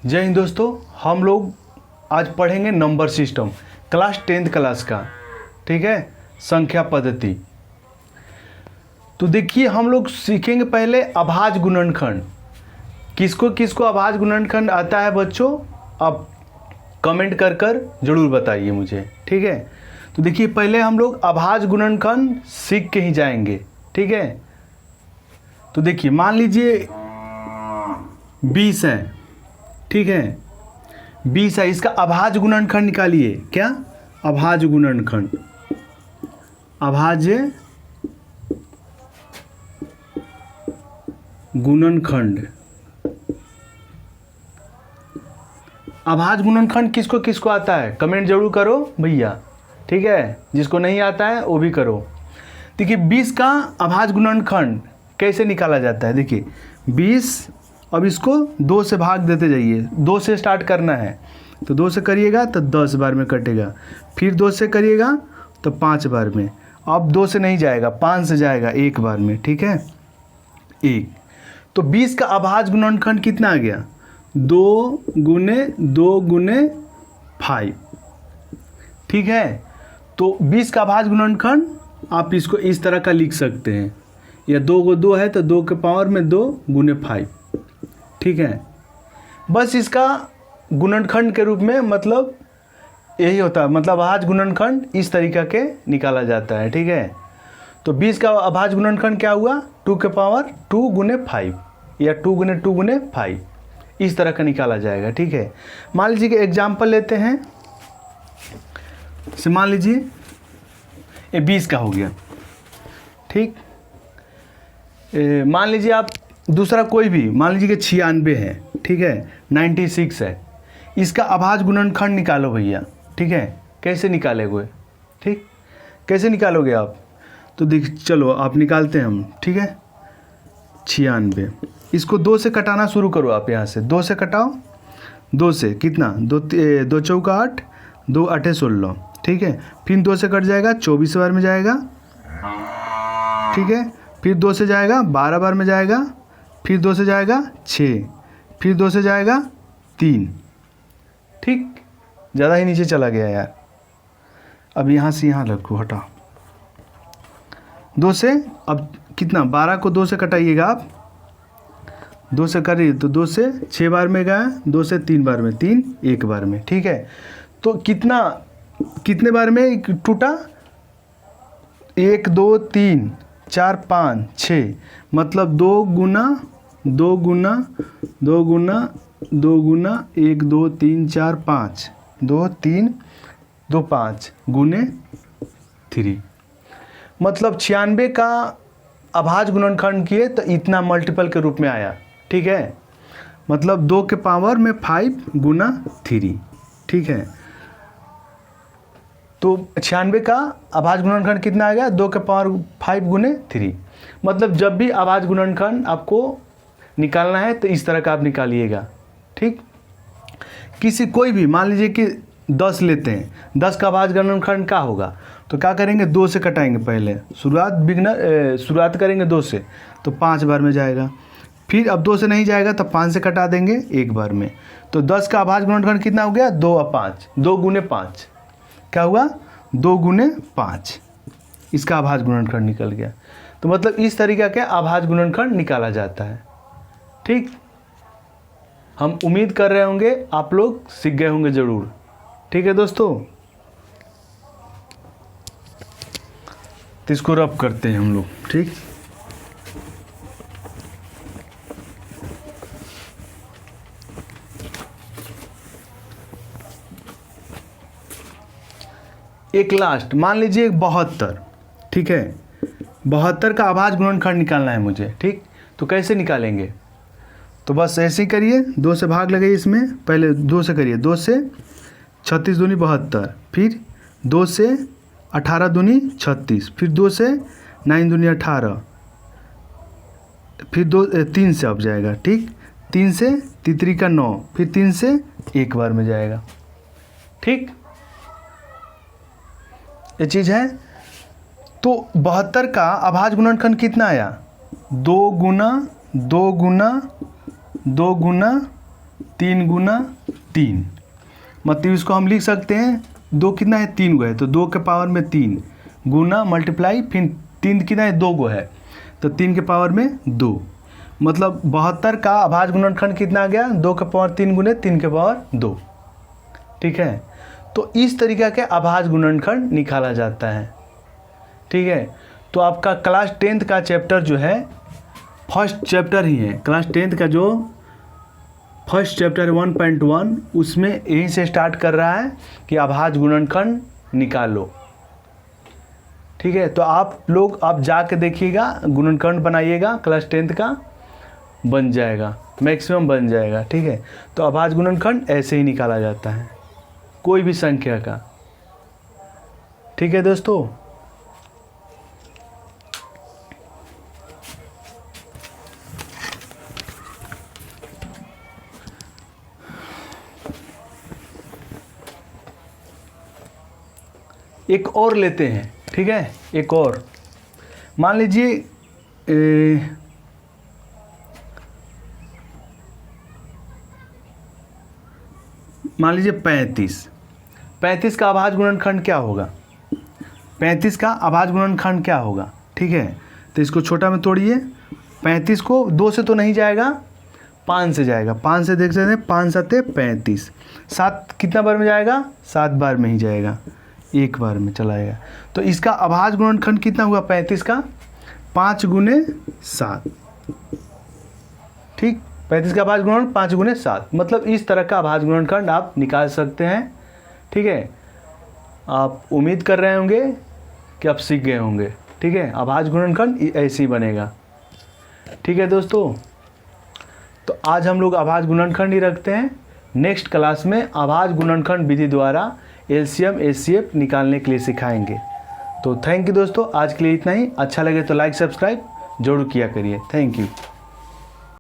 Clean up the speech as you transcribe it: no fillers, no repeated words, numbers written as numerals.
जय हिंद दोस्तों, हम लोग आज पढ़ेंगे number system class 10th class का। ठीक है, संख्या पद्धति। तो देखिए हम लोग सीखेंगे पहले अभाज्य गुणनखंड। किसको किसको अभाज्य गुणनखंड आता है बच्चों, आप कमेंट कर कर जरूर बताइए मुझे। ठीक है, तो देखिए पहले हम लोग अभाज्य गुणनखंड सीख के ही जाएंगे। ठीक है, तो देखिए मान लीजिए 20 है। ठीक है, 20 है, इसका अभाज्य गुणनखंड निकालिए। क्या? अभाज्य गुणनखंड। अभाज्य गुणनखंड। अभाज्य गुणनखंड किसको किसको आता है कमेंट जरूर करो भैया। ठीक है, जिसको नहीं आता है वो भी करो। देखिए 20 का अभाज्य गुणनखंड कैसे निकाला जाता है। देखिए 20, अब इसको 2 से भाग देते जाइए। 2 से स्टार्ट करना है तो 2 से करिएगा तो 10 बार में कटेगा, फिर 2 से करिएगा तो 5 बार में। अब 2 से नहीं जाएगा, 5 से जाएगा 1 बार में। ठीक है, 1। तो 20 का अभाज्य गुणनखंड कितना आ गया? 2 गुने 2 गुने 5। ठीक है, तो 20 का अभाज्य गुणनखंड आप इसको इस तरह का लिख सकते हैं, या 2 को 2 है तो 2 के पावर में 2 गुने 5। ठीक है, बस इसका गुणनखंड के रूप में मतलब यही होता है, मतलब अभाज्य गुणनखंड इस तरीक़ा के निकाला जाता है। ठीक है, तो 20 का अभाज्य गुणनखंड क्या हुआ? 2 के पावर 2 गुने 5 या 2 गुने 2 गुने 5, इस तरह का निकाला जाएगा। ठीक है, मान लीजिए कि एग्जाम्पल लेते हैं। से मान लीजिए ये 20 का हो गया। ठीक, मान लीजिए आप दूसरा कोई भी, मान लीजिए कि 96 है। ठीक है, 96 है, इसका अभाज्य गुणनखंड निकालो भैया। ठीक है, कैसे निकालेंगे? ठीक, कैसे निकालोगे आप? तो देख चलो आप निकालते हैं हम। ठीक है, 96, इसको 2 से कटाना शुरू करो आप। यहाँ से 2 से कटाओ। 2 से कितना? 2 चौका 8, 2 8 16। ठीक है, फिर 2 से कट जाएगा, 24 बार में जाएगा। ठीक है, फिर 2 से जाएगा 12 बार में जाएगा, फिर 2 से जाएगा 6, फिर 2 से जाएगा 3। ठीक, ज़्यादा ही नीचे चला गया यार। अब यहाँ से यहाँ रखो, हटा। 2 से अब कितना? 12 को 2 से कटाइएगा आप। 2 से करिए तो 2 से 6 बार में गया, 2 से 3 बार में, 3 1 बार में। ठीक है, तो कितने बार में टूटा? 1 2 3 4 5 6, मतलब 2 गुना 2 गुना 2 गुना 2 गुना 1 2 3 4 5, 2 3 2 5 गुने 3, मतलब 96 का अभाज्य गुणनखंड किए तो इतना मल्टीपल के रूप में आया। ठीक है, मतलब 2 के पावर में 5 गुना 3। ठीक है, तो 96 का अभाज्य गुणनखंड कितना आ गया? 2 के पावर 5 गुने 3। मतलब जब भी अभाज्य गुणनखंड आपको निकालना है तो इस तरह का आप निकालिएगा। ठीक, किसी कोई भी मान लीजिए कि 10 लेते हैं, 10 का अभाज्य गुणनखंड क्या होगा? तो क्या करेंगे? 2 से कटाएंगे पहले, शुरुआत करेंगे 2 से तो 5 बार में जाएगा। फिर अब 2 से नहीं जाएगा तो 5 से कटा देंगे 1 बार में। तो 10 का अभाज्य गुणनखंड कितना हो गया? 2 और 5, 2 गुने 5। क्या हुआ? 2 गुने 5, इसका अभाज्य गुणनखंड निकल गया। तो मतलब इस तरीके के अभाज्य गुणनखंड निकाला जाता है। ठीक, हम उम्मीद कर रहे होंगे आप लोग सीख गए होंगे ज़रूर। ठीक है दोस्तों, तो इसको रब करते हैं हम लोग। ठीक, एक लास्ट मान लीजिए 72। ठीक है, 72 का अभाज्य गुणनखंड निकालना है मुझे। ठीक, तो कैसे निकालेंगे? तो बस ऐसे ही करिए, 2 से भाग लगाइए इसमें। पहले 2 से करिए, 2 से 36 दूनी 72, फिर 2 से 18 दूनी 36, फिर 2 से 9 दूनी 18, फिर 3 से अब जाएगा। ठीक, 3 से 3 का 9, फिर 3 से 1 बार में जाएगा। ठीक, ये चीज़ है। तो 72 का अभाज्य गुणनखंड कितना आया? 2 गुना 2 गुना 2 गुना 3 गुना 3, मतलब इसको हम लिख सकते हैं 2 कितना है 3 गो है, तो 2 के पावर में 3 गुना मल्टीप्लाई, फिर 3 कितना है 2 गो है, तो 3 के पावर में 2, मतलब 72 का अभाज्य गुणनखंड कितना आ गया 2 के पावर 3 गुने 3 के पावर 2। ठीक है, तो इस तरीक़े के अभाज्य गुणनखंड निकाला जाता है। ठीक है, तो आपका क्लास 10th का चैप्टर जो है फर्स्ट चैप्टर ही है, क्लास 10th का जो फर्स्ट चैप्टर 1.1 उसमें यहीं से स्टार्ट कर रहा है कि अभाज्य गुणनखंड निकालो। ठीक है, तो आप लोग आप जाके देखिएगा, गुणनखंड बनाइएगा, क्लास 10th का बन जाएगा, मैक्सिमम बन जाएगा। ठीक है, तो अभाज्य गुणनखंड ऐसे ही निकाला जाता है कोई भी संख्या का। ठीक है दोस्तों, एक और लेते हैं। ठीक है, एक और मान लीजिए मान लीजिए 35 का अभाज्य गुणनखंड क्या होगा, 35 का अभाज्य गुणनखंड क्या होगा। ठीक है, तो इसको छोटा में तोड़िए, 35 को 2 से तो नहीं जाएगा, 5 से जाएगा, 5 से देख सकते हैं 5 7 35, 7 कितना बार में जाएगा 7 बार में ही जाएगा, एक बार में चला जाएगा। तो इसका अभाज्य गुणनखंड कितना हुआ 35 का 5 गुने 7। ठीक, 35 का अभाज्य गुणनखंड 5 गुने 7, मतलब इस तरह का अभाज्य गुणनखंड आप निकाल सकते हैं। ठीक है, आप उम्मीद कर रहे होंगे कि आप सीख गए होंगे। ठीक है, अभाज्य गुणनखंड ऐसे ही बनेगा। ठीक है दोस्तों, तो आज हम लोग अभाज्य गुणनखंड ही रखते हैं। नेक्स्ट क्लास में अभाज्य गुणनखंड विधि द्वारा एलसीएम एचसीएफ निकालने के लिए सिखाएंगे। तो थैंक यू दोस्तों, आज के लिए इतना ही। अच्छा लगे तो लाइक सब्सक्राइब जरूर किया करिए। Thank you.